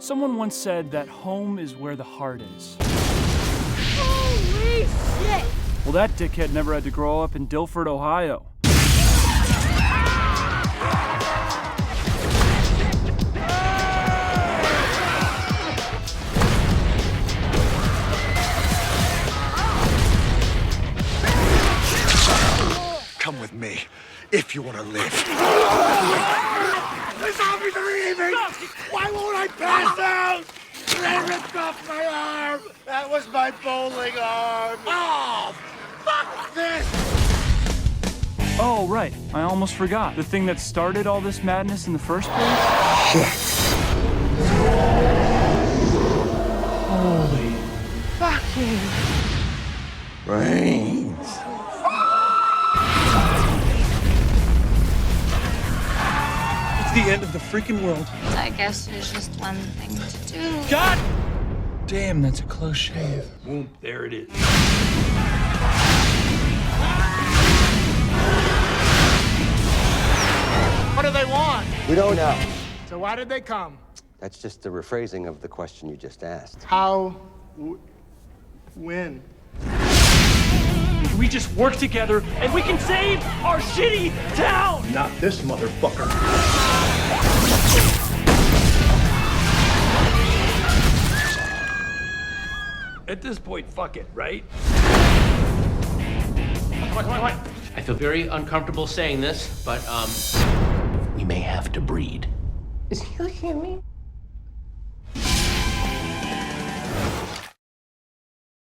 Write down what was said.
Someone once said that home is where the heart is. Holy shit! Well, that dickhead never had to grow up in Dilford, Ohio. Come with me, if you want to live. The zombies are eating me! Why won't I pass out? They ripped off my arm! That was my bowling arm! Oh, fuck this! Oh, right. I almost forgot. The thing that started all this madness in the first place? Holy Fucking Brains. It's the end of the freaking world. I guess there's just one thing to do. God damn, that's a close shave. Boom, there it is. What do they want? We don't know. So why did they come? That's just the rephrasing of the question you just asked. How? When? We just work together and we can save our shitty town! Not this motherfucker. At this point, fuck it, right? Come on. I feel very uncomfortable saying this, but, we may have to breed. Is he looking at me?